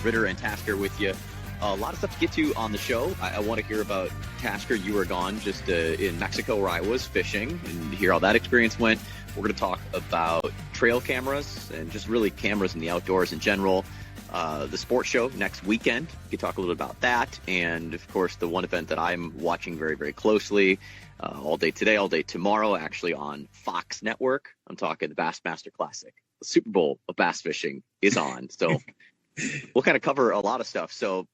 Ritter and Tasker with you. A lot of stuff to get to on the show. I want to hear about Tasker. You were gone just in Mexico where I was fishing and hear how that experience went. We're going to talk about trail cameras and just really cameras in the outdoors in general. The sports show next weekend. We can talk a little bit about that. And, of course, the one event that I'm watching very, very closely all day today, all day tomorrow, actually on Fox Network. I'm talking the Bassmaster Classic. The Super Bowl of bass fishing is on. So we'll kind of cover a lot of stuff. So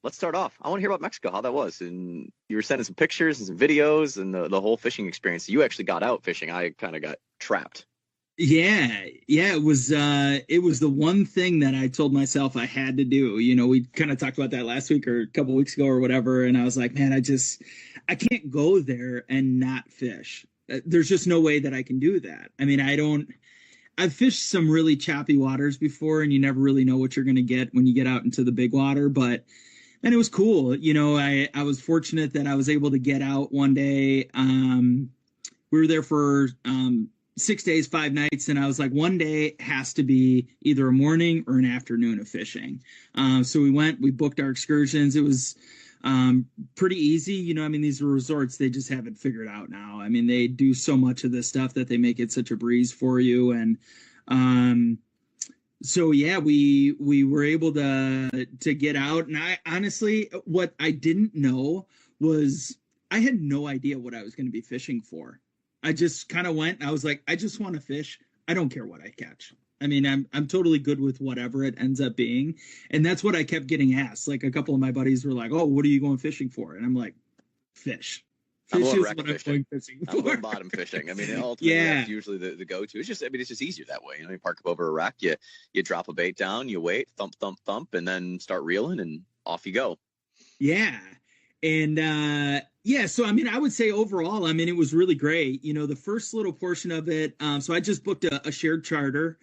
let's start off. I want to hear about Mexico, how that was. And you were sending some pictures and some videos and the whole fishing experience. You actually got out fishing. I kind of got trapped. Yeah, it was the one thing that I told myself I had to do. You know, we kind of talked about that last week or a couple weeks ago or whatever, and I was like, man, I can't go there and not fish. There's just no way that I can do that. I mean, I've fished some really choppy waters before, and you never really know what you're going to get when you get out into the big water, but and it was cool. You know, I was fortunate that I was able to get out one day. We were there for 6 days, 5 nights. And I was like, one day has to be either a morning or an afternoon of fishing. So we booked our excursions. It was pretty easy. You know, I mean, these are resorts, they just have it figured out now. I mean, they do so much of this stuff that they make it such a breeze for you. And so, yeah, we were able to get out. And I honestly, what I didn't know was I had no idea what I was going to be fishing for. I just kind of went, I was like, I just want to fish. I don't care what I catch. I mean, I'm totally good with whatever it ends up being. And that's what I kept getting asked. Like a couple of my buddies were like, oh, what are you going fishing for? And I'm like, fish. Fish is what I'm going fishing for. I'm going bottom fishing. I mean, ultimately, that's usually the go-to. It's just easier that way. You know, you park up over a rack, you drop a bait down, you wait, thump, thump, thump, and then start reeling and off you go. Yeah. And, so, I mean, I would say overall, I mean, it was really great. You know, the first little portion of it. So I just booked a shared charter.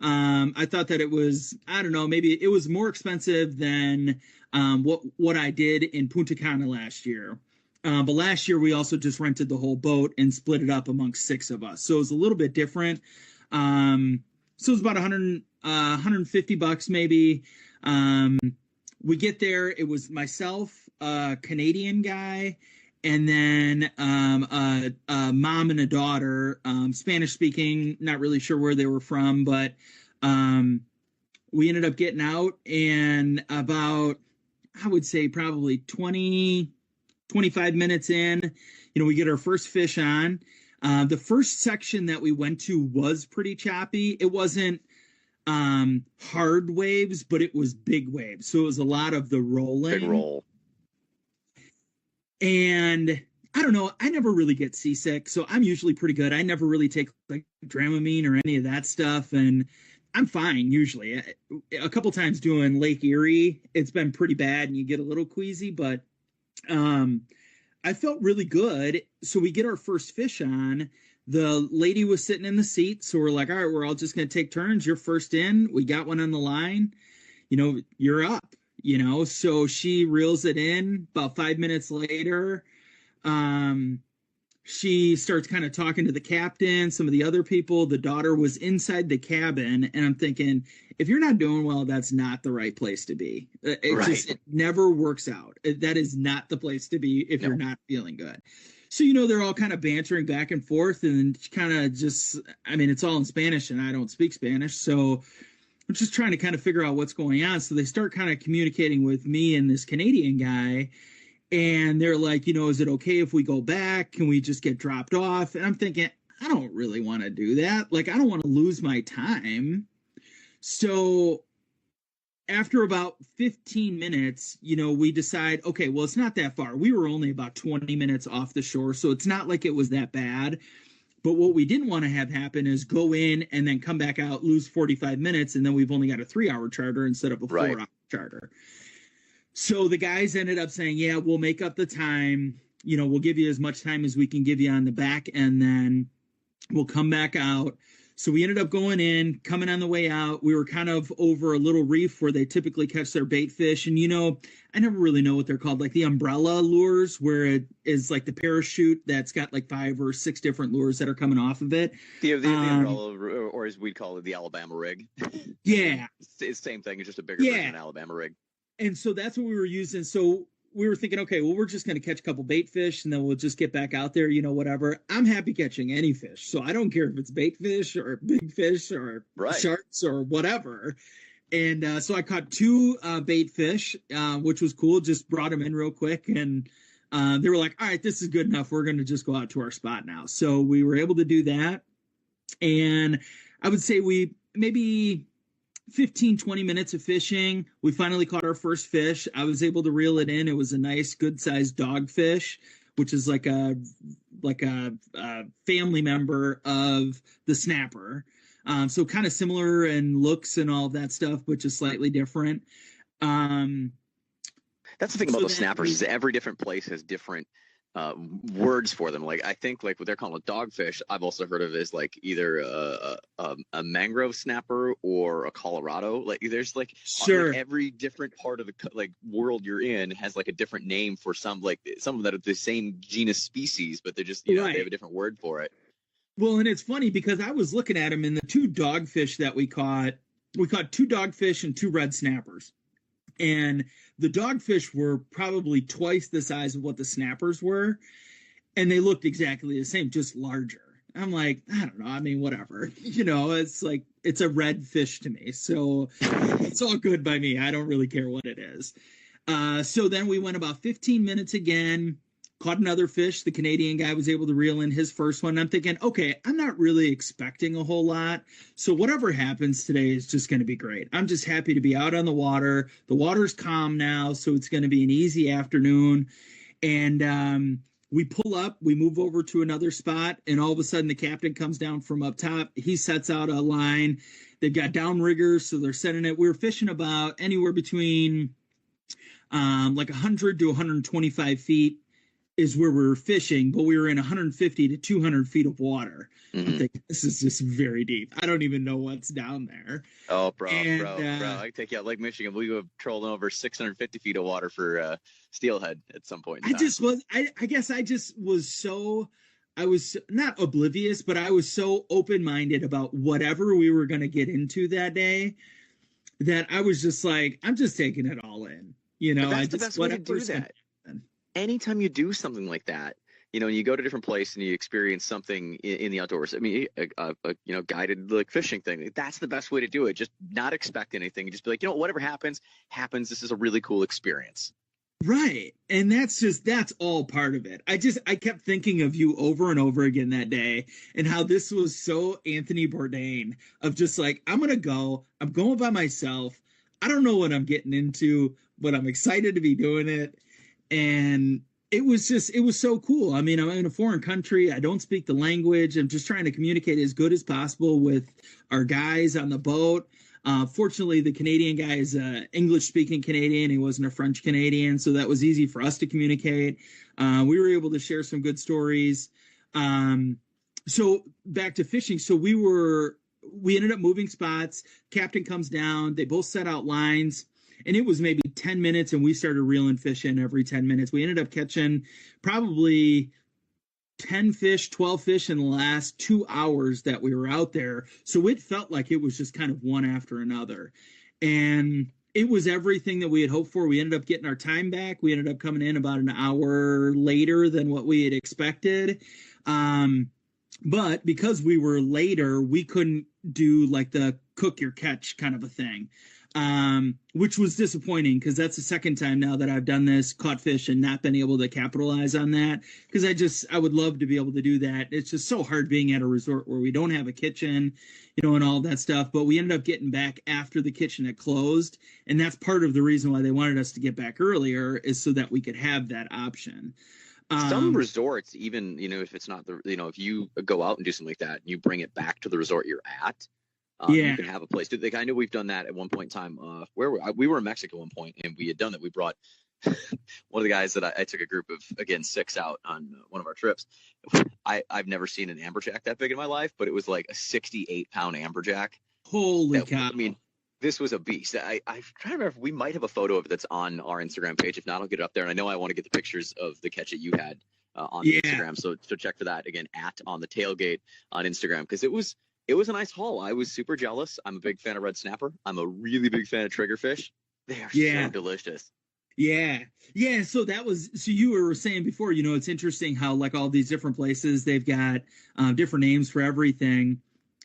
I thought that it was, I don't know, maybe it was more expensive than what I did in Punta Cana last year. But last year we also just rented the whole boat and split it up amongst 6 of us. So it was a little bit different. So it was about $150 maybe. We get there. It was myself, a Canadian guy, and then a mom and a daughter, Spanish speaking, not really sure where they were from, but we ended up getting out, and about, I would say probably 25 minutes in, you know, we get our first fish on. The first section that we went to was pretty choppy. It wasn't hard waves, but it was big waves. So it was a lot of the rolling. Big roll. And I don't know, I never really get seasick, so I'm usually pretty good. I never really take like Dramamine or any of that stuff, and I'm fine usually. A couple times doing Lake Erie, it's been pretty bad and you get a little queasy, but I felt really good. So we get our first fish on. The lady was sitting in the seat, so we're like, all right, we're all just going to take turns. You're first in. We got one on the line. You know, you're up. You know, so she reels it in. About 5 minutes later, she starts kind of talking to the captain, some of the other people. The daughter was inside the cabin, and I'm thinking, if you're not doing well, that's not the right place to be. It never works out. That is not the place to be if you're not feeling good. So, you know, they're all kind of bantering back and forth, and kind of just, I mean, it's all in Spanish, and I don't speak Spanish, so I'm just trying to kind of figure out what's going on. So they start kind of communicating with me and this Canadian guy, and they're like, you know, is it okay if we go back? Can we just get dropped off? And I'm thinking, I don't really want to do that. Like, I don't want to lose my time. So after about 15 minutes, you know, we decide, okay, well, it's not that far. We were only about 20 minutes off the shore, so it's not like it was that bad. But what we didn't want to have happen is go in and then come back out, lose 45 minutes, and then we've only got a 3-hour charter instead of a 4-hour charter. So the guys ended up saying, yeah, we'll make up the time. You know, we'll give you as much time as we can give you on the back, and then we'll come back out. So we ended up going in, coming on the way out. We were kind of over a little reef where they typically catch their bait fish. And, I never really know what they're called, like the umbrella lures, where it is like the parachute that's got like 5 or 6 different lures that are coming off of it. The umbrella, or as we'd call it, the Alabama rig. Yeah. It's the same thing. It's just a bigger version of an Alabama rig. And so that's what we were using. So we were thinking, okay, well, we're just going to catch a couple bait fish and then we'll just get back out there, whatever. I'm happy catching any fish. So I don't care if it's bait fish or big fish or sharks or whatever. And so I caught 2 bait fish, which was cool. Just brought them in real quick. And they were like, all right, this is good enough. We're going to just go out to our spot now. So we were able to do that. And I would say we maybe 15-20 minutes of fishing, we finally caught our first fish. I was able to reel it in. It was a nice, good-sized dogfish, which is like a family member of the snapper. So kind of similar in looks and all of that stuff, but just slightly different. That's the thing about the snappers is every different place has different words for them. Like I think like what they're calling a dogfish, I've also heard of as like either a mangrove snapper or a Colorado. Like there's like every different part of the like world you're in has like a different name for some of them that are the same genus species, but they're just they have a different word for it. Well, and it's funny because I was looking at them in the 2 dogfish that we caught. We caught 2 dogfish and 2 red snappers. And the dogfish were probably twice the size of what the snappers were. And they looked exactly the same, just larger. I'm like, I don't know. I mean, whatever. It's like, it's a red fish to me. So it's all good by me. I don't really care what it is. So then we went about 15 minutes again, caught another fish. The Canadian guy was able to reel in his first one. I'm thinking, okay, I'm not really expecting a whole lot. So whatever happens today is just going to be great. I'm just happy to be out on the water. The water's calm now, so it's going to be an easy afternoon. And we pull up, we move over to another spot, and all of a sudden the captain comes down from up top. He sets out a line. They've got downriggers, so they're setting it. We were fishing about anywhere between like 100 to 125 feet is where we were fishing, but we were in 150 to 200 feet of water. Mm-hmm. I think this is just very deep. I don't even know what's down there. Oh, bro. I take you out Lake Michigan. We have trolled over 650 feet of water for steelhead at some point in time. I guess I just was I was not oblivious, but I was so open-minded about whatever we were going to get into that day that I was just like, I'm just taking it all in. That's the best way to do that. Anytime you do something like that, and you go to a different place and you experience something in the outdoors. I mean, a guided like fishing thing. That's the best way to do it. Just not expect anything. Just be like, whatever happens. This is a really cool experience. Right. And that's all part of it. I kept thinking of you over and over again that day and how this was so Anthony Bourdain of just like, I'm going by myself. I don't know what I'm getting into, but I'm excited to be doing it. And it was so cool. I mean, I'm in a foreign country. I don't speak the language. I'm just trying to communicate as good as possible with our guys on the boat. Fortunately, the Canadian guy is an English-speaking Canadian. He wasn't a French Canadian, so that was easy for us to communicate. We were able to share some good stories. So back to fishing. So we ended up moving spots. Captain comes down. They both set out lines. And it was maybe 10 minutes, and we started reeling fish in every 10 minutes. We ended up catching probably 10 fish, 12 fish in the last 2 hours that we were out there. So it felt like it was just kind of one after another. And it was everything that we had hoped for. We ended up getting our time back. We ended up coming in about an hour later than what we had expected. But because we were later, we couldn't do like the cook your catch kind of a thing. Which was disappointing because that's the second time now that I've done this, caught fish and not been able to capitalize on that. Because I would love to be able to do that. It's just so hard being at a resort where we don't have a kitchen, and all that stuff. But we ended up getting back after the kitchen had closed. And that's part of the reason why they wanted us to get back earlier is so that we could have that option. Some resorts, even, if it's not if you go out and do something like that, and you bring it back to the resort you're at, you can have a place. Like, I know we've done that at one point in time where we were in Mexico at one point, and we had done that. We brought one of the guys that I took a group of, again, 6 out on one of our trips. I've never seen an amberjack that big in my life, but it was like a 68-pound amberjack. Holy cow. I mean, this was a beast. I'm trying to remember if we might have a photo of it that's on our Instagram page. If not, I'll get it up there. And I know I want to get the pictures of the catch that you had on Instagram. So check for that again at On the Tailgate on Instagram, because it was a nice haul. I was super jealous. I'm a big fan of red snapper. I'm a really big fan of triggerfish. They are so delicious. Yeah. So you were saying before, it's interesting how like all these different places, they've got different names for everything.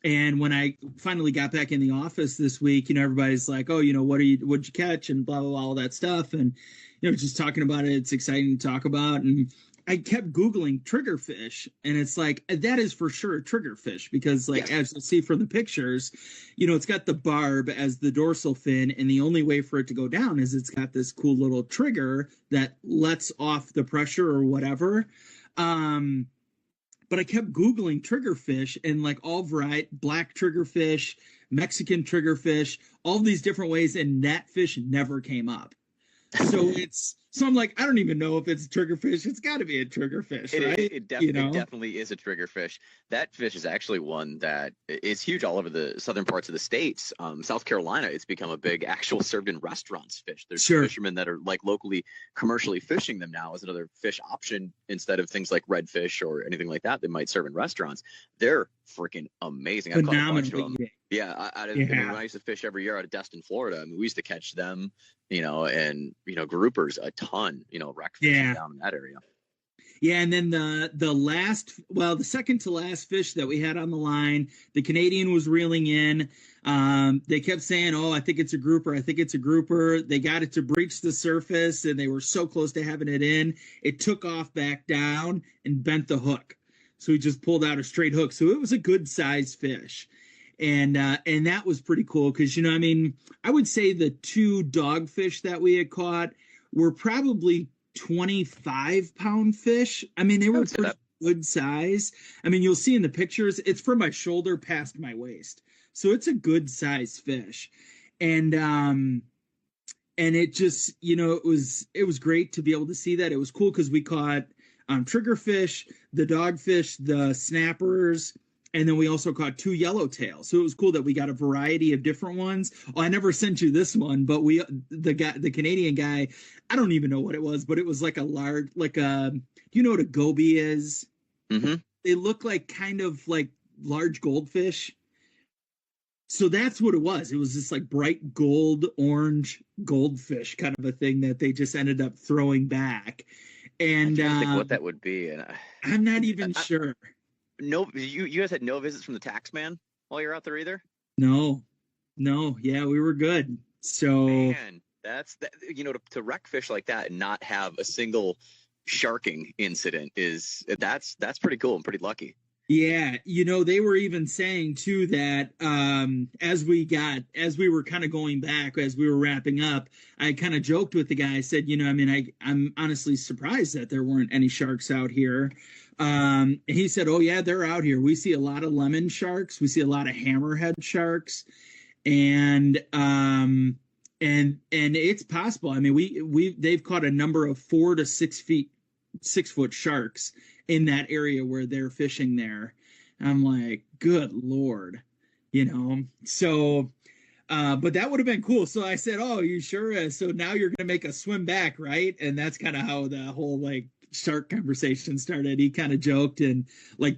And when I finally got back in the office this week, everybody's like, oh, what'd you catch and blah, blah, blah, all that stuff. And, just talking about it, it's exciting to talk about. And I kept Googling triggerfish, and it's like, that is for sure a triggerfish because as you'll see from the pictures, it's got the barb as the dorsal fin. And the only way for it to go down is it's got this cool little trigger that lets off the pressure or whatever. But I kept Googling triggerfish and like all variety, black triggerfish, Mexican triggerfish, all these different ways, and that fish never came up. So I'm like, I don't even know if it's a triggerfish. It's got to be a triggerfish, right? It definitely is a triggerfish. That fish is actually one that is huge all over the southern parts of the states. South Carolina, it's become a big actual served in restaurants fish. There's fishermen that are like locally commercially fishing them now as another fish option instead of things like redfish or anything like that they might serve in restaurants. They're freaking amazing. I caught a bunch of them. Yeah, I mean, when I used to fish every year out of Destin, Florida, I mean, we used to catch them, and groupers a ton, wreck fishing down in that area. Yeah, and then the second to last fish that we had on the line, the Canadian was reeling in. They kept saying, oh, I think it's a grouper. I think it's a grouper. They got it to breach the surface, and they were so close to having it in. It took off back down and bent the hook. So he just pulled out a straight hook. So it was a good size fish. And that was pretty cool because, I would say the 2 dogfish that we had caught were probably 25-pound fish. I mean, they were pretty good size. I mean, you'll see in the pictures, it's from my shoulder past my waist. So it's a good size fish. And it just, it was great to be able to see that. It was cool because we caught triggerfish, the dogfish, the snappers, and then we also caught 2 yellowtails. So it was cool that we got a variety of different ones. Oh, I never sent you this one, but the Canadian guy, I don't even know what it was, but it was like a large, like you know what a goby is? Mm-hmm. They look like kind of like large goldfish. So that's what it was. It was this like bright gold, orange goldfish kind of a thing that they just ended up throwing back. And I can't think what that would be. And I'm not even sure. No, you guys had no visits from the tax man while you're out there either? No. Yeah, we were good. So man, that's that. To wreck fish like that and not have a single sharking incident that's pretty cool and pretty lucky. Yeah, they were even saying too that as we were kind of going back, as we were wrapping up, I kind of joked with the guy. I said, I'm honestly surprised that there weren't any sharks out here. He said, oh yeah, they're out here. We see a lot of lemon sharks. We see a lot of hammerhead sharks, and it's possible. I mean, they've caught a number of 4 to 6 foot sharks in that area where they're fishing there. I'm like, good Lord, so, but that would have been cool. So I said, oh, you sure? So now you're going to make us swim back, right? And that's kind of how the whole shark conversation started. He kind of joked and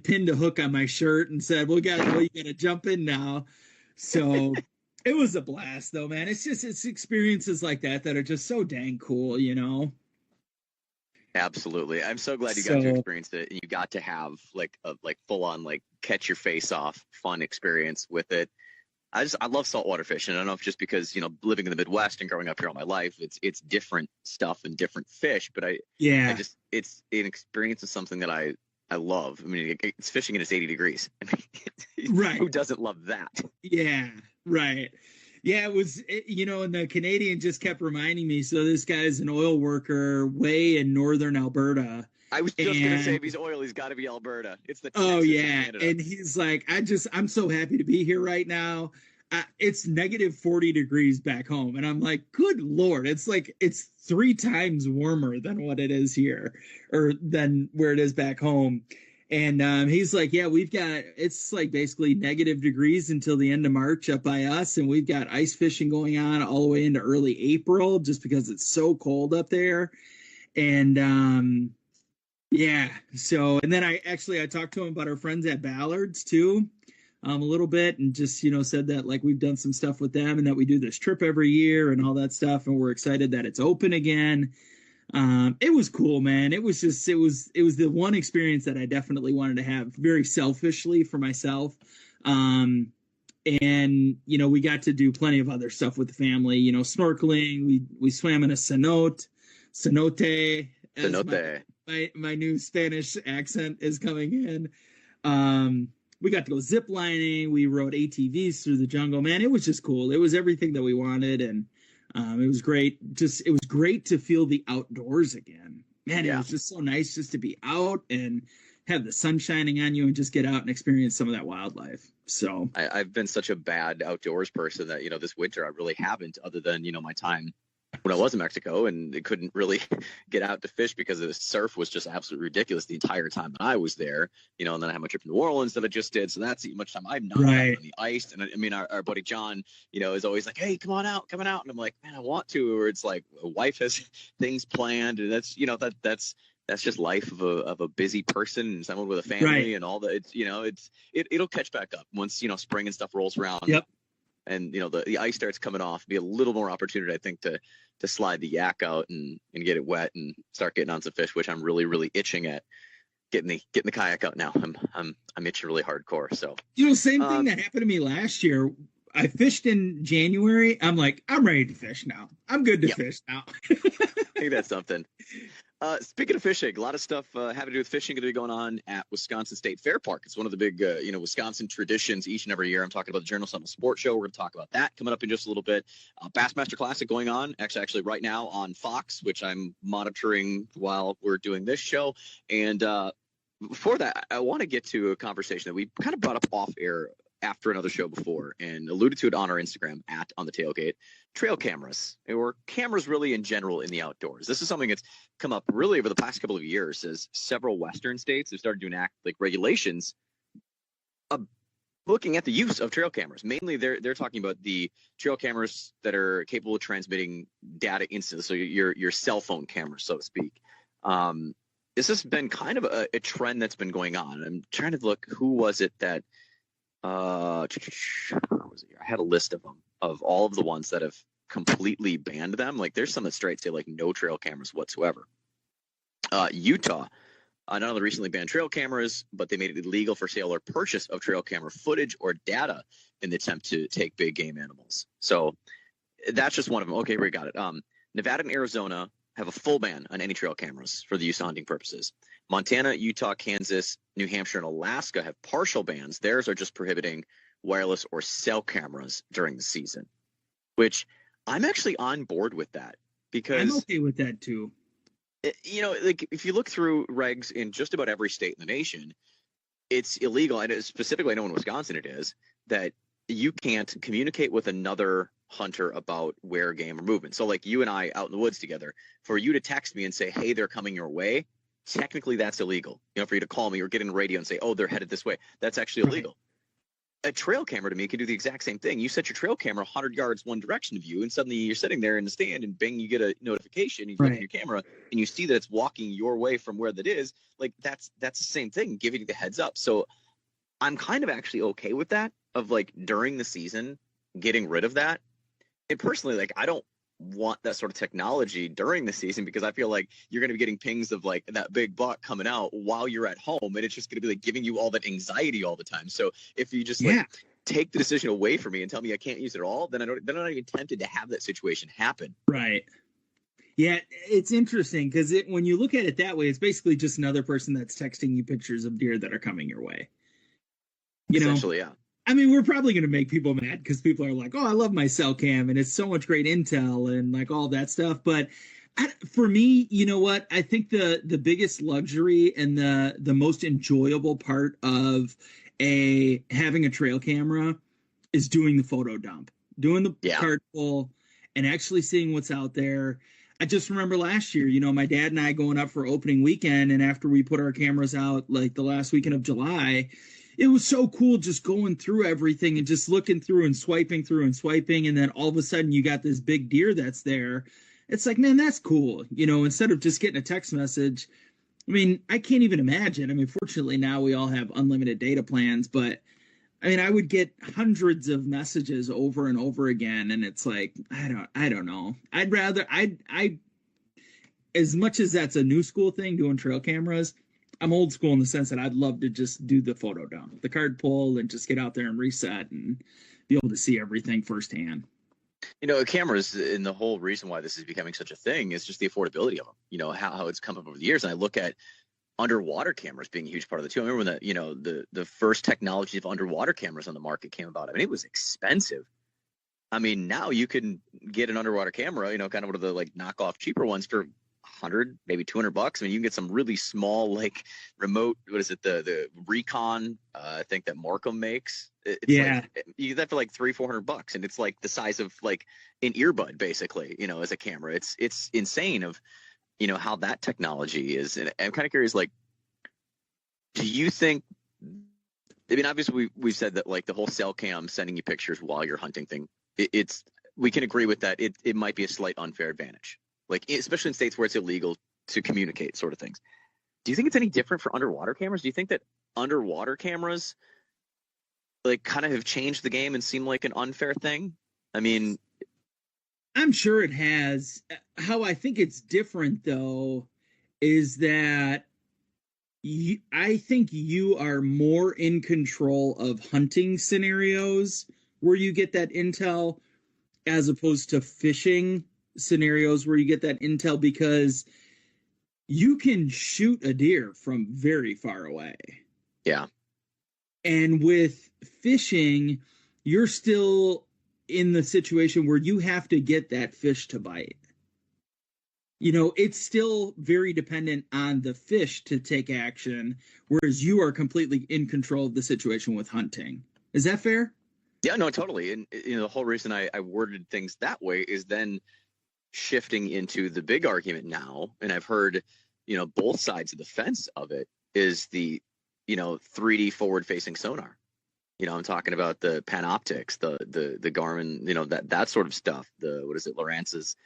pinned a hook on my shirt and said, you got to jump in now. So it was a blast though, man. It's experiences like that are just so dang cool, Absolutely. I'm so glad you got to experience it. You got to have a full on catch your face off fun experience with it. I love saltwater fishing. I don't know if just because, living in the Midwest and growing up here all my life, it's different stuff and different fish, but it's an experience of something that I love. I mean, it's fishing and it's 80 degrees. I mean, right. Who doesn't love that? Yeah. Right. Yeah, it was, and the Canadian just kept reminding me. So this guy's an oil worker way in northern Alberta. I was just going to say, if he's oil, he's got to be Alberta. It's the Texas oh yeah, Canada. And he's like, I'm so happy to be here right now. It's negative 40 degrees back home. And I'm like, good Lord, it's like, it's 3 times warmer than what it is here or than where it is back home. And he's like, yeah, it's like basically negative degrees until the end of March up by us. And we've got ice fishing going on all the way into early April just because it's so cold up there. And yeah, so, and then I talked to him about our friends at Ballard's too, a little bit, and just, said that like we've done some stuff with them and that we do this trip every year and all that stuff. And we're excited that it's open again. It was cool, man. It was the one experience that I definitely wanted to have very selfishly for myself. And, we got to do plenty of other stuff with the family, snorkeling. We swam in a cenote. My new Spanish accent is coming in. We got to go zip lining. We rode ATVs through the jungle, man. It was just cool. It was everything that we wanted. And, it was great. It was great to feel the outdoors again, man. Yeah. It was just so nice just to be out and have the sun shining on you and just get out and experience some of that wildlife. So I've been such a bad outdoors person that, this winter I really haven't, other than, my time when I was in Mexico and I couldn't really get out to fish because the surf was just absolutely ridiculous the entire time that I was there, and then I had my trip to New Orleans that I just did. So that's much time I've not had on the ice. And I mean, our buddy John, is always like, hey, come on out. And I'm like, man, I want to, or it's like a wife has things planned. And that's, that's just life of a busy person and someone with a family and all that. It's, it'll catch back up once, spring and stuff rolls around. Yep. And, the ice starts coming off, be a little more opportunity, I think, to slide the yak out and get it wet and start getting on some fish, which I'm really, really itching at getting the kayak out now. I'm itching really hardcore. So, same thing that happened to me last year. I fished in January. I'm like, I'm ready to fish now. I'm good to fish now. I think that's something. Speaking of fishing, a lot of stuff having to do with fishing going to be going on at Wisconsin State Fair Park. It's one of the big, Wisconsin traditions each and every year. I'm talking about the Journal Sentinel Sports Show. We're going to talk about that coming up in just a little bit. Bassmaster Classic going on, actually right now on Fox, which I'm monitoring while we're doing this show. And before that, I want to get to a conversation that we kind of brought up off air after another show before and alluded to it on our Instagram at On the Tailgate. Trail cameras, or cameras really in general in the outdoors. This is something that's come up really over the past couple of years as several Western states have started doing regulations looking at the use of trail cameras. Mainly they're talking about the trail cameras that are capable of transmitting data instantly. So your cell phone camera, so to speak. This has been kind of a trend that's been going on. I'm trying to look, who was it that I had a list of them, of all of the ones that have completely banned them. Like there's some that straight say like no trail cameras whatsoever. Utah not only recently banned trail cameras, but they made it illegal for sale or purchase of trail camera footage or data in the attempt to take big game animals. So that's just one of them. Okay, we got it. Nevada and Arizona have a full ban on any trail cameras for the use of hunting purposes. Montana, Utah, Kansas, New Hampshire, and Alaska have partial bans. Theirs are just prohibiting wireless or cell cameras during the season, which I'm actually on board with that because I'm okay with that too. If you look through regs in just about every state in the nation, it's illegal. And specifically, I know in Wisconsin it is, that you can't communicate with another hunter about where game are moving. So like you and I out in the woods together, for you to text me and say, hey, they're coming your way, technically that's illegal. For you to call me or get in the radio and say, oh, they're headed this way, that's actually illegal. A trail camera to me can do the exact same thing. You set your trail camera 100 yards one direction of you, and suddenly you're sitting there in the stand, and bing, you get a notification. You look at your camera, and you see that it's walking your way from where that is. Like that's the same thing, giving you the heads up. So I'm kind of actually okay with that, of like during the season getting rid of that. And personally, like I don't want that sort of technology during the season because I feel like you're going to be getting pings of like that big buck coming out while you're at home, and it's just going to be like giving you all that anxiety all the time. So if you just like take the decision away from me and tell me I can't use it at all, then I'm not even tempted to have that situation happen. Right. Yeah, it's interesting because when you look at it that way, it's basically just another person that's texting you pictures of deer that are coming your way. Essentially, yeah. I mean, we're probably going to make people mad because people are like, oh, I love my cell cam and it's so much great intel and like all that stuff. But for me, you know what? I think the biggest luxury and the most enjoyable part of having a trail camera is doing the photo dump, doing the Yeah. card pull, and actually seeing what's out there. I just remember last year, you know, my dad and I going up for opening weekend, and after we put our cameras out like the last weekend of July, it was so cool just going through everything and just looking through and swiping, and then all of a sudden you got this big deer that's there. It's like, man, that's cool. You know, instead of just getting a text message. I mean, I can't even imagine. I mean, fortunately now we all have unlimited data plans, but I mean, I would get hundreds of messages over and over again, and it's like, I don't know. I'd rather, as much as that's a new school thing, doing trail cameras, I'm old school in the sense that I'd love to just do the photo dump, the card pull, and just get out there and reset and be able to see everything firsthand. You know, cameras, and the whole reason why this is becoming such a thing is just the affordability of them. You know, how it's come up over the years. And I look at underwater cameras being a huge part of the too. I remember when the first technology of underwater cameras on the market came about. I mean, it was expensive. I mean, now you can get an underwater camera, you know, kind of one of the like knockoff cheaper ones for 100, maybe $200. I mean, you can get some really small, like remote, what is it? The Recon, I think that Markham makes. Like, you get that for like $300-400, and it's like the size of like an earbud, basically, you know, as a camera. It's insane of, you know, how that technology is. And I'm kind of curious, like, do you think, I mean, obviously we've said that like the whole cell cam sending you pictures while you're hunting thing, we can agree with that. It might be a slight unfair advantage, like especially in states where it's illegal to communicate sort of things. Do you think it's any different for underwater cameras? Do you think that underwater cameras like kind of have changed the game and seem like an unfair thing? I mean, I'm sure it has. How I think it's different, though, is that I think you are more in control of hunting scenarios where you get that intel as opposed to fishing scenarios where you get that intel, because you can shoot a deer from very far away. Yeah. And with fishing, you're still in the situation where you have to get that fish to bite. You know, it's still very dependent on the fish to take action, whereas you are completely in control of the situation with hunting. Is that fair? Yeah, no, totally. And you know, the whole reason I worded things that way is then shifting into the big argument now, and I've heard, you know, both sides of the fence of it, is the, you know, 3D forward-facing sonar. You know, I'm talking about the Panoptics, the Garmin, you know, that sort of stuff. The, what is it, Lowrance's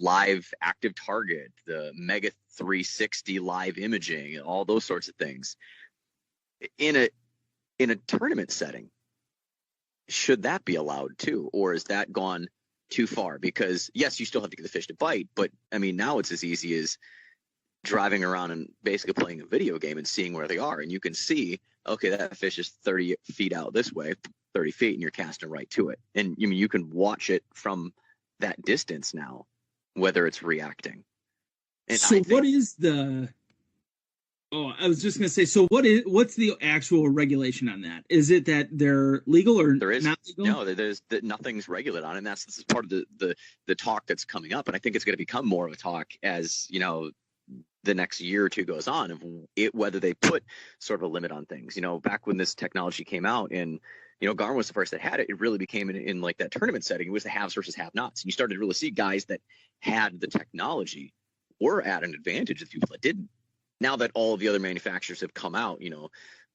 live active target, the Mega 360 live imaging, all those sorts of things. In a tournament setting, should that be allowed too, or is that gone too far? Because yes, you still have to get the fish to bite, but I mean, now it's as easy as driving around and basically playing a video game and seeing where they are, and you can see, okay, that fish is 30 feet out this way, 30 feet, and you're casting right to it. And I mean, you can watch it from that distance now, whether it's reacting. And so what is the, I was just going to say, so what's the actual regulation on that? Is it that they're legal or there is not legal? No, there's nothing's regulated on it. And this is part of the talk that's coming up. And I think it's going to become more of a talk as, you know, the next year or two goes on, of it, whether they put sort of a limit on things. You know, back when this technology came out, and you know, Garmin was the first that had it, it really became in like that tournament setting. It was the haves versus have-nots. And you started to really see guys that had the technology were at an advantage of people that didn't. Now that all of the other manufacturers have come out, you know,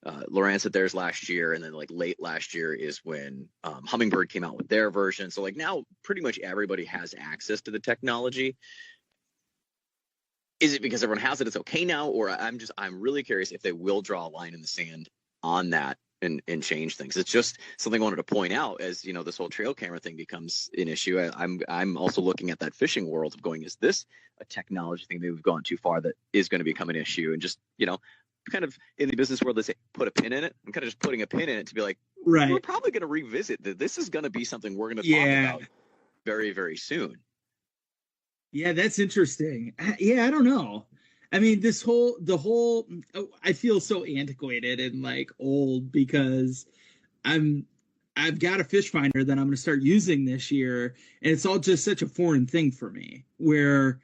Lowrance had theirs last year, and then like late last year is when Humminbird came out with their version. So like now pretty much everybody has access to the technology. Is it because everyone has it, it's okay now? Or I'm really curious if they will draw a line in the sand on that and change things. It's just something I wanted to point out as, you know, this whole trail camera thing becomes an issue. I'm also looking at that fishing world of going, is this a technology thing that we've gone too far that is going to become an issue? And just, you know, kind of in the business world, they say, put a pin in it. I'm kind of just putting a pin in it to be like, right, we're probably going to revisit that. This is going to be something we're going to talk about very, very soon. Yeah, that's interesting. Yeah, I don't know. I mean, I feel so antiquated and like old because I've got a fish finder that I'm going to start using this year, and it's all just such a foreign thing for me where,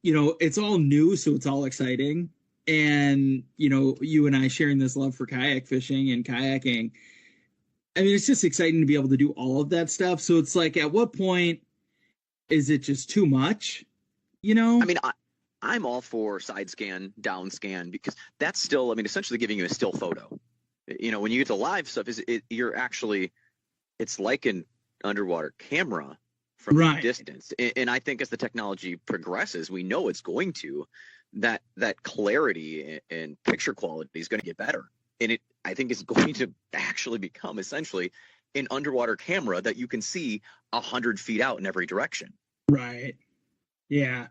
you know, it's all new, so it's all exciting. And, you know, you and I sharing this love for kayak fishing and kayaking, I mean, it's just exciting to be able to do all of that stuff. So it's like, at what point is it just too much? You know? I mean, I'm all for side scan, down scan, because that's still, I mean, essentially giving you a still photo. When you get to live stuff, you're actually, it's like an underwater camera from a distance. And I think as the technology progresses, we know it's going to, that clarity and picture quality is going to get better. And I think it's going to actually become essentially an underwater camera that you can see 100 feet out in every direction. Right. Yeah.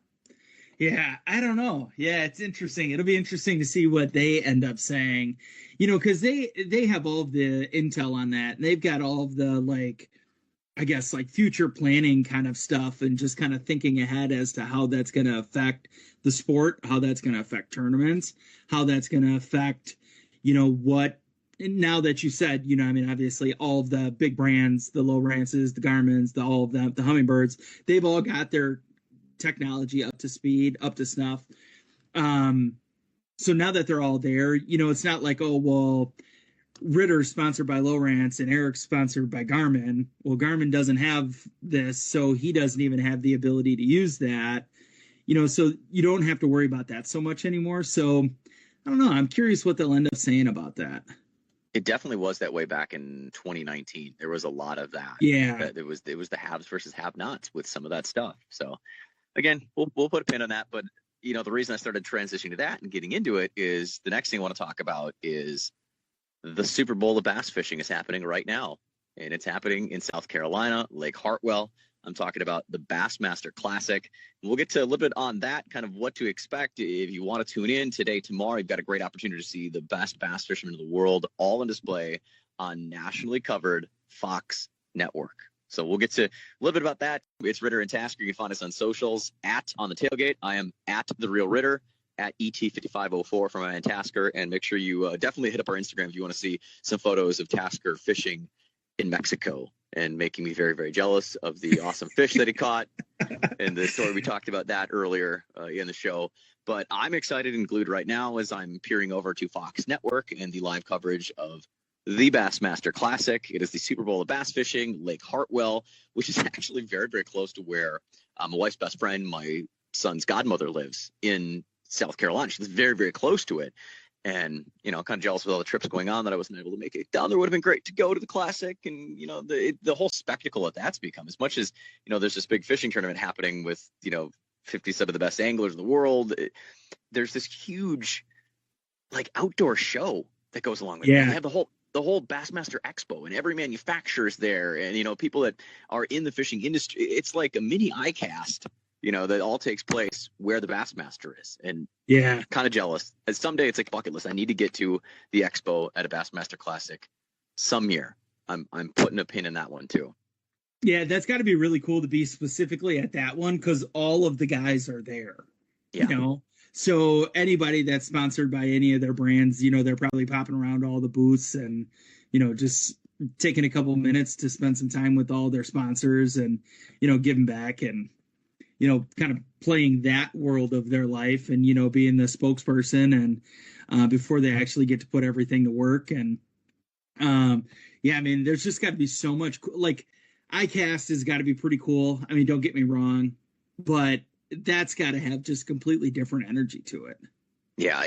Yeah, I don't know. Yeah, it's interesting. It'll be interesting to see what they end up saying, because they have all of the intel on that. And they've got all of the, like, I guess, like, future planning kind of stuff, and just kind of thinking ahead as to how that's going to affect the sport, how that's going to affect tournaments, how that's going to affect, what. And now that you said, I mean, obviously all of the big brands, the Lowrances, the Garmins, all of them, the Hummingbirds, they've all got their technology up to speed, up to snuff. So now that they're all there, it's not like, oh, well, Ritter's sponsored by Lowrance and Eric's sponsored by Garmin. Well, Garmin doesn't have this, so he doesn't even have the ability to use that. So you don't have to worry about that so much anymore. So I don't know. I'm curious what they'll end up saying about that. It definitely was that way back in 2019. There was a lot of that. Yeah. It was the haves versus have-nots with some of that stuff. So again, we'll put a pin on that. But, the reason I started transitioning to that and getting into it is the next thing I want to talk about is the Super Bowl of bass fishing is happening right now. And it's happening in South Carolina, Lake Hartwell. I'm talking about the Bassmaster Classic. We'll get to a little bit on that, kind of what to expect. If you want to tune in today, tomorrow, you've got a great opportunity to see the best bass fishermen in the world all on display on nationally covered Fox Network. So we'll get to a little bit about that. It's Ritter and Tasker. You can find us on socials at On the Tailgate. I am at The Real Ritter, at ET5504 for my man Tasker. And make sure you definitely hit up our Instagram if you want to see some photos of Tasker fishing in Mexico and making me very, very jealous of the awesome fish that he caught. And the story, we talked about that earlier in the show. But I'm excited and glued right now as I'm peering over to Fox Network and the live coverage of the Bassmaster Classic. It is the Super Bowl of bass fishing, Lake Hartwell, which is actually very, very close to where my wife's best friend, my son's godmother, lives in South Carolina. She's very, very close to it. And, kind of jealous with all the trips going on that I wasn't able to make it down there. Would have been great to go to the Classic and, the whole spectacle that that's become. As much as, there's this big fishing tournament happening with, 50 of the best anglers in the world. There's this huge, like, outdoor show that goes along with it. They have the whole Bassmaster Expo, and every manufacturer is there. And, people that are in the fishing industry, it's like a mini iCast, that all takes place where the Bassmaster is. And kind of jealous. As someday it's like bucket list. I need to get to the expo at a Bassmaster Classic some year. I'm putting a pin in that one too. Yeah, that's got to be really cool to be specifically at that one, because all of the guys are there. Yeah. So anybody that's sponsored by any of their brands, they're probably popping around all the booths and, just taking a couple minutes to spend some time with all their sponsors and, giving back and, kind of playing that world of their life and, being the spokesperson and before they actually get to put everything to work. And I mean, there's just got to be so much, like, iCast has got to be pretty cool. I mean, don't get me wrong, but that's got to have just completely different energy to it. Yeah.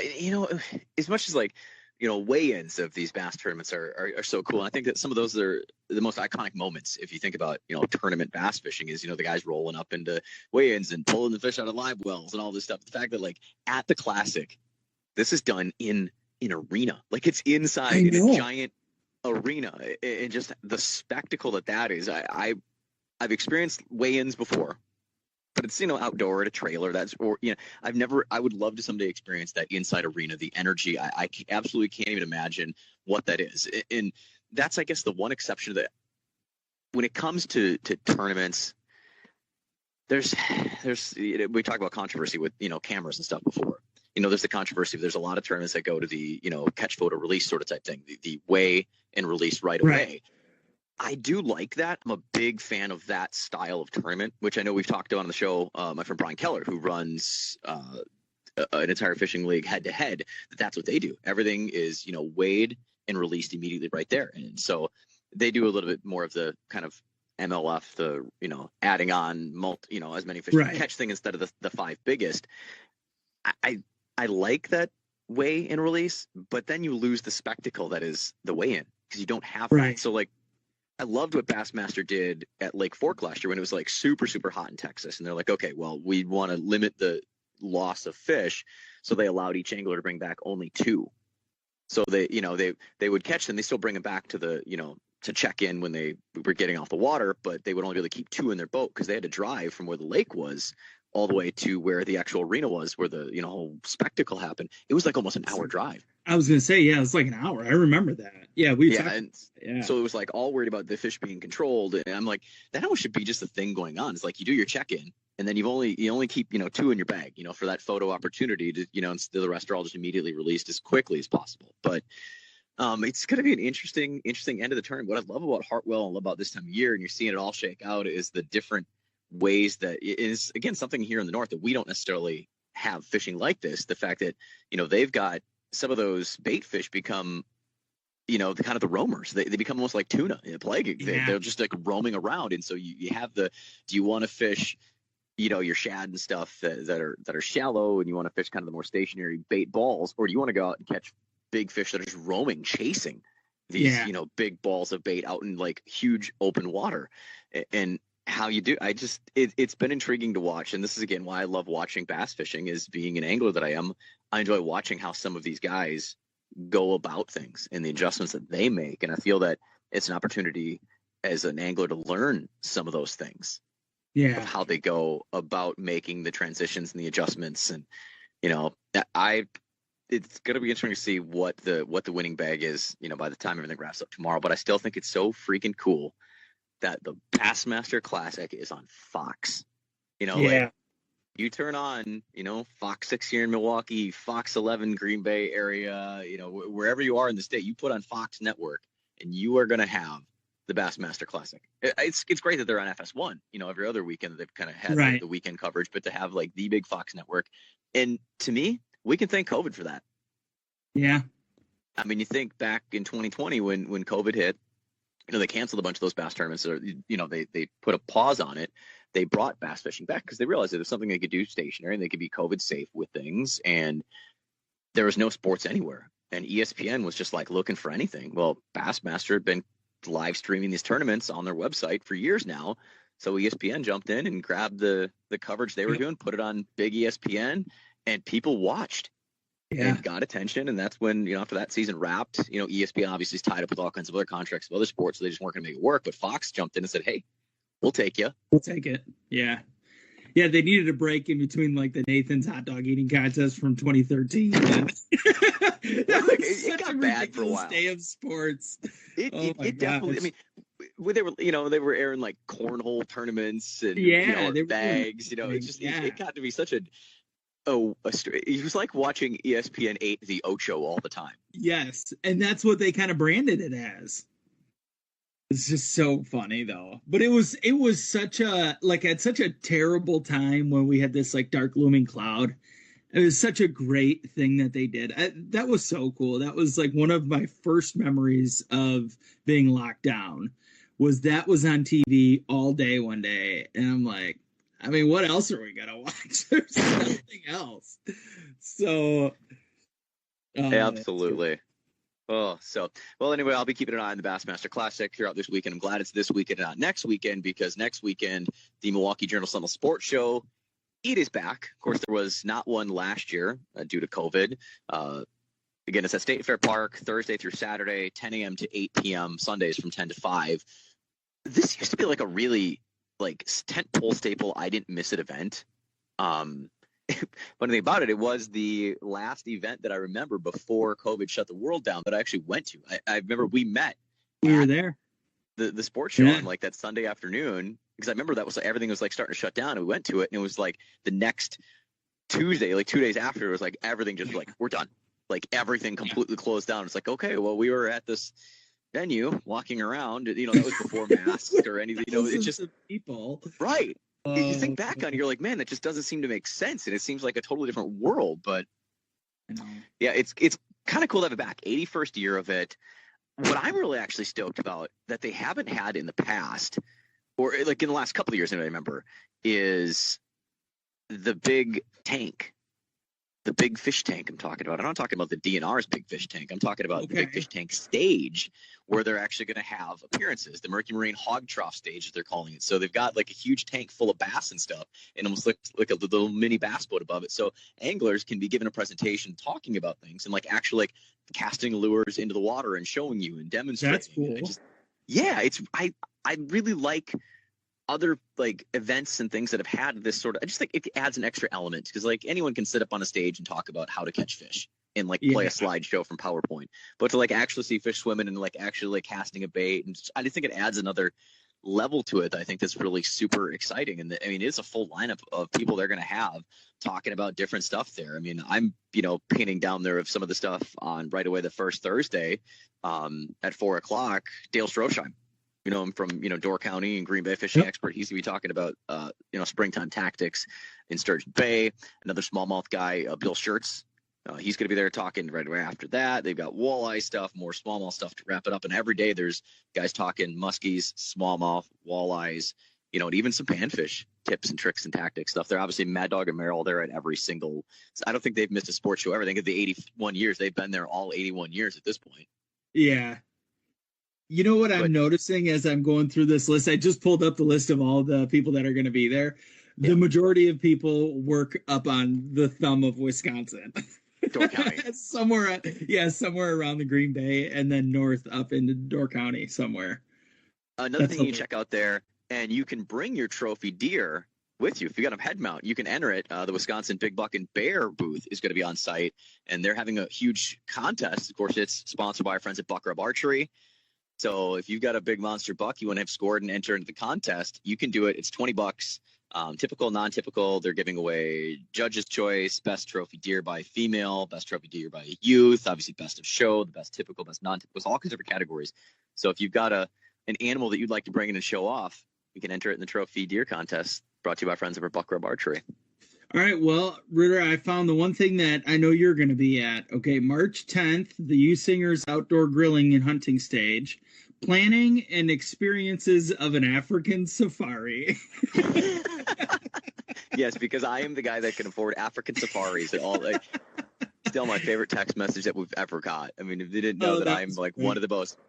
As much as, like, weigh-ins of these bass tournaments are so cool. And I think that some of those are the most iconic moments. If you think about, tournament bass fishing is, the guys rolling up into weigh-ins and pulling the fish out of live wells and all this stuff. The fact that, like, at the Classic, this is done in an arena, like it's inside in a giant arena, and just the spectacle that is. I've experienced weigh-ins before, but it's, outdoor at a trailer. I would love to someday experience that inside arena, the energy. I absolutely can't even imagine what that is. And that's, I guess, the one exception that when it comes to tournaments, there's we talk about controversy with, cameras and stuff before. There's the controversy. There's a lot of tournaments that go to the, catch, photo, release sort of type thing, the weigh and release right away. I do like that. I'm a big fan of that style of tournament, which I know we've talked about on the show. My friend Brian Keller, who runs an entire fishing league head to head, that's what they do. Everything is, weighed and released immediately right there. And so they do a little bit more of the kind of MLF, the, adding on as many fish Right. catch thing instead of the five biggest. I like that weigh in release, but then you lose the spectacle that is the weigh in because you don't have Right. that. So like, I loved what Bassmaster did at Lake Fork last year when it was like super, super hot in Texas. And they're like, okay, well, we want to limit the loss of fish. So they allowed each angler to bring back only 2. So they would catch them. They still bring them back to the, to check in when they were getting off the water, but they would only be able to keep 2 in their boat because they had to drive from where the lake was all the way to where the actual arena was, where the, whole spectacle happened. It was like almost an hour drive. I was going to say, yeah, it's like an hour. I remember that. Yeah. So it was like all worried about the fish being controlled. And I'm like, that almost should be just a thing going on. It's like you do your check-in and then you only keep, 2 in your bag, for that photo opportunity to, instead of the rest are all just immediately released as quickly as possible. But it's going to be an interesting end of the tournament. What I love about Hartwell and love about this time of year, and you're seeing it all shake out, is the different ways that it is, again, something here in the north that we don't necessarily have fishing like this. The fact that, they've got some of those bait fish become, the kind of the roamers. They become almost like tuna in a plague. They're just like roaming around. And so you have do you want to fish, your shad and stuff that are shallow, and you want to fish kind of the more stationary bait balls, or do you want to go out and catch big fish that are just roaming, chasing these, big balls of bait out in like huge open water? And how you do, it's been intriguing to watch. And this is again why I love watching bass fishing, is being an angler that I am. I enjoy watching how some of these guys go about things and the adjustments that they make. And I feel that it's an opportunity as an angler to learn some of those things. Yeah. Of how they go about making the transitions and the adjustments. And, it's going to be interesting to see what the winning bag is, by the time everything wraps up tomorrow. But I still think it's so freaking cool that the Bassmaster Classic is on Fox. Like you turn on, Fox 6 here in Milwaukee, Fox 11 Green Bay area, wherever you are in the state, you put on Fox Network and you are going to have the Bassmaster Classic. It's great that they're on FS1, every other weekend they've kind of had the weekend coverage, but to have like the big Fox Network. And to me, we can thank COVID for that. Yeah. I mean, you think back in 2020 when COVID hit, they canceled a bunch of those bass tournaments, or, they put a pause on it. They brought bass fishing back because they realized that there's something they could do stationary and they could be COVID safe with things. And there was no sports anywhere. And ESPN was just like looking for anything. Well, Bassmaster had been live streaming these tournaments on their website for years now. So ESPN jumped in and grabbed the coverage they were doing, put it on big ESPN, and people watched. And got attention. And that's when, after that season wrapped, ESPN obviously is tied up with all kinds of other contracts with other sports, so they just weren't going to make it work. But Fox jumped in and said, hey, we'll take you. We'll take it. Yeah. Yeah, they needed a break in between like the Nathan's hot dog eating contest from 2013. It got bad for a while. Day of sports. It definitely. I mean, they were they were airing like cornhole tournaments and bags. It got to be such a. It was like watching ESPN 8 The Ocho all the time. Yes, and that's what they kind of branded it as. It's just so funny though. But it was such a at such a terrible time when we had this like dark looming cloud. It was such a great thing that they did. That was so cool. That was like one of my first memories of being locked down. Was on TV all day one day, and I'm like, I mean, what else are we gonna watch? There's nothing else. So, absolutely. Anyway, I'll be keeping an eye on the Bassmaster Classic throughout this weekend. I'm glad it's this weekend and not next weekend, because next weekend, the Milwaukee Journal-Sentinel Sports Show, it is back. Of course, there was not one last year due to COVID. Again, it's at State Fair Park, Thursday through Saturday, 10 a.m. to 8 p.m., Sundays from 10 to 5. This used to be like a really tentpole staple. I didn't miss an event. Funny thing about it, it was the last event that I remember before COVID shut the world down that I actually went to. I remember we met. We were there. The sports show on that Sunday afternoon, because I remember that was everything was starting to shut down, and we went to it, and it was like the next Tuesday, 2 days after, it was like everything just we're done. Everything completely closed down. It's like, okay, well, we were at this venue walking around, that was before masks or anything. It's just people, right? You think back on it, you're like, man, that just doesn't seem to make sense, and it seems like a totally different world. But yeah, it's kind of cool to have it back. 81st year of it. what I'm really actually stoked about that they haven't had in the past, or like in the last couple of years, I remember, is the big tank. The big fish tank I'm talking about. I'm not talking about the DNR's big fish tank. I'm talking about the big fish tank stage where they're actually going to have appearances. The Mercury Marine Hog Trough stage, as they're calling it. So they've got like a huge tank full of bass and stuff, and almost like a little mini bass boat above it. So anglers can be given a presentation talking about things and like actually like casting lures into the water and showing you and demonstrating. That's cool. I really like other like events and things that have had this sort of, I just think it adds an extra element because like anyone can sit up on a stage and talk about how to catch fish and like play a slideshow from PowerPoint, but to like actually see fish swimming and like actually like casting a bait, and I just think it adds another level to it that I think that's really super exciting. And I mean, it's a full lineup of people they're going to have talking about different stuff there. I mean, I'm, painting down there of some of the stuff on right away the first Thursday at 4:00, Dale Stroheim. I'm from, Door County and Green Bay fishing expert. He's going to be talking about, springtime tactics in Sturgeon Bay. Another smallmouth guy, Bill Schertz. He's going to be there talking right away after that. They've got walleye stuff, more smallmouth stuff to wrap it up. And every day there's guys talking muskies, smallmouth, walleyes, and even some panfish tips and tricks and tactics stuff. They're obviously Mad Dog and Merrill there at every single. I don't think they've missed a sports show ever. I think of the 81 years, they've been there all 81 years at this point. Yeah. You know what I'm noticing as I'm going through this list? I just pulled up the list of all the people that are going to be there. The majority of people work up on the thumb of Wisconsin. Door County. somewhere around the Green Bay and then north up into Door County somewhere. Another thing you check out there, and you can bring your trophy deer with you. If you got a head mount, you can enter it. The Wisconsin Big Buck and Bear booth is going to be on site, and they're having a huge contest. Of course, it's sponsored by our friends at Buck Rub Archery. So if you've got a big monster buck you want to have scored and enter into the contest, you can do it. It's $20. Typical, non-typical. They're giving away judge's choice, best trophy deer by female, best trophy deer by youth, obviously best of show, the best typical, best non-typical, all kinds of different categories. So if you've got an animal that you'd like to bring in and show off, you can enter it in the trophy deer contest brought to you by friends of our Buck Rub Archery. All right, well, Ritter, I found the one thing that I know you're going to be at. Okay, March 10th, the U Singers Outdoor Grilling and Hunting Stage. Planning and experiences of an African safari. Yes, because I am the guy that can afford African safaris at all. Like, still my favorite text message that we've ever got. I mean, if they didn't know that I'm like one of the most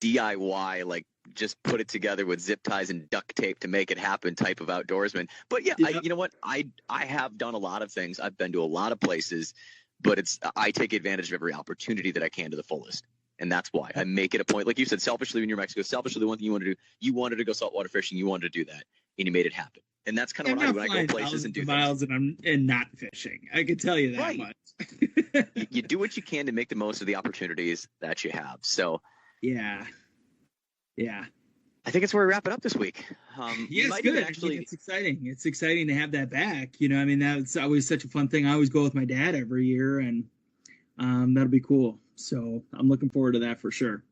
DIY, like just put it together with zip ties and duct tape to make it happen type of outdoorsman. But yeah. You know what? I have done a lot of things. I've been to a lot of places, but I take advantage of every opportunity that I can to the fullest. And that's why I make it a point. Like you said, selfishly when you're in Mexico, selfishly the one thing you want to do, you wanted to go saltwater fishing, you wanted to do that, and you made it happen. And that's kind of what I do when I go places and do miles things. And not fishing. I can tell you that much. you do what you can to make the most of the opportunities that you have. So yeah. I think it's where we wrap it up this week. It's good. It's exciting. It's exciting to have that back. I mean, that's always such a fun thing. I always go with my dad every year, and that'll be cool. So I'm looking forward to that for sure.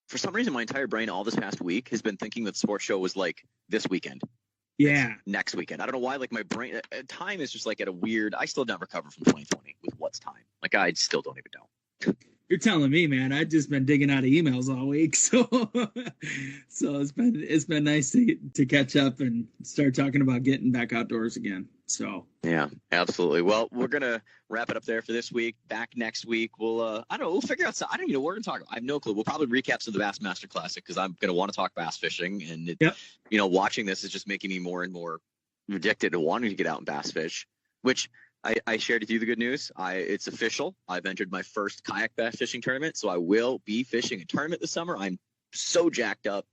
For some reason, my entire brain all this past week has been thinking that the sports show was like this weekend. Yeah. Next weekend. I don't know why. Like my brain, time is just like at a weird. I still don't recover from 2020 with what's time. Like I still don't even know. You're telling me, man. I've just been digging out of emails all week, so it's been nice to catch up and start talking about getting back outdoors again. So yeah, absolutely. Well, we're gonna wrap it up there for this week. Back next week, we'll I don't know. We'll figure out. I don't even know what we're gonna talk about. I have no clue. We'll probably recap some of the Bassmaster Classic because I'm gonna want to talk bass fishing, and watching this is just making me more and more addicted to wanting to get out and bass fish, which. I shared with you the good news. It's official. I've entered my first kayak bass fishing tournament, so I will be fishing a tournament this summer. I'm so jacked up,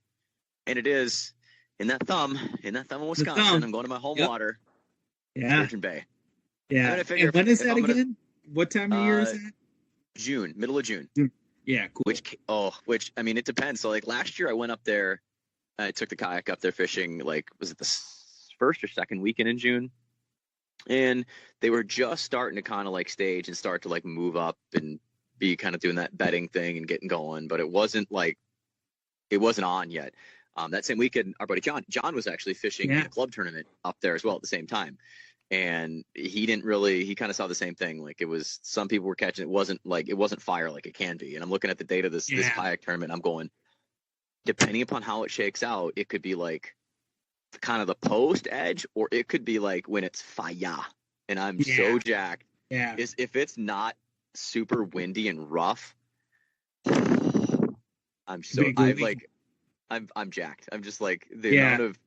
and it is in that thumb in Wisconsin. I'm going to my home water, Sturgeon Bay. Yeah. And when is that again? What time of year is that? June, middle of June. Yeah, cool. Which I mean, it depends. So like last year, I went up there. I took the kayak up there fishing. Like, was it the first or second weekend in June? And they were just starting to kind of like stage and start to like move up and be kind of doing that betting thing and getting going. But it wasn't on yet. That same weekend, our buddy John was actually fishing in a club tournament up there as well at the same time. And he kind of saw the same thing. Like, it was, some people were catching, it wasn't fire like it can be. And I'm looking at the data this kayak tournament. I'm going, depending upon how it shakes out, it could be like kind of the post edge, or it could be like when it's fire. And I'm so jacked. Yeah. Is if it's not super windy and rough, I'm jacked. I'm just like, the amount of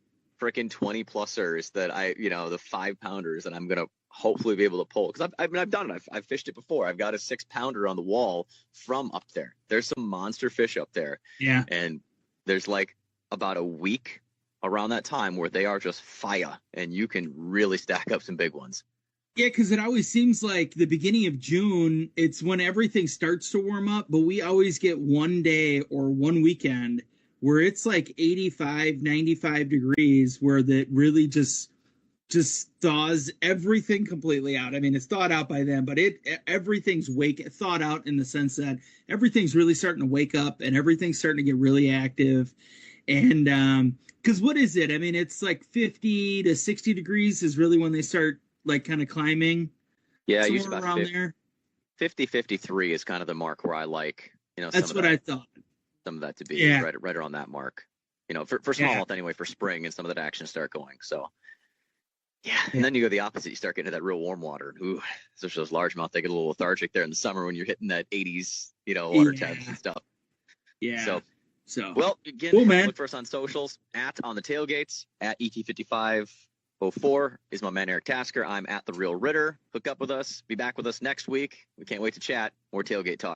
freaking 20-plussers that the 5-pounders that I'm gonna hopefully be able to pull, because I've done it. I've fished it before. I've got a 6-pounder on the wall from up there. There's some monster fish up there. Yeah. And there's like about a week around that time where they are just fire, and you can really stack up some big ones. Yeah, because it always seems like the beginning of June, it's when everything starts to warm up, but we always get one day or one weekend where it's like 85, 95 degrees, where that really just thaws everything completely out. I mean, it's thawed out by then, but everything's thawed out in the sense that everything's really starting to wake up and everything's starting to get really active. And because what is it? I mean, it's like 50 to 60 degrees is really when they start like kind of climbing. Yeah, usually about around there. 50, 53 is kind of the mark where I like, that's what I thought. Some of that to be right around that mark, for smallmouth anyway, for spring and some of that action start going. So and then you go the opposite. You start getting to that real warm water. Ooh, especially those largemouth, they get a little lethargic there in the summer when you're hitting that 80s, water temps and stuff. Yeah. So well, again, look for us on socials on the tailgates at ET5504 is my man Eric Tasker. I'm at the Real Ritter. Hook up with us. Be back with us next week. We can't wait to chat. More tailgate talk.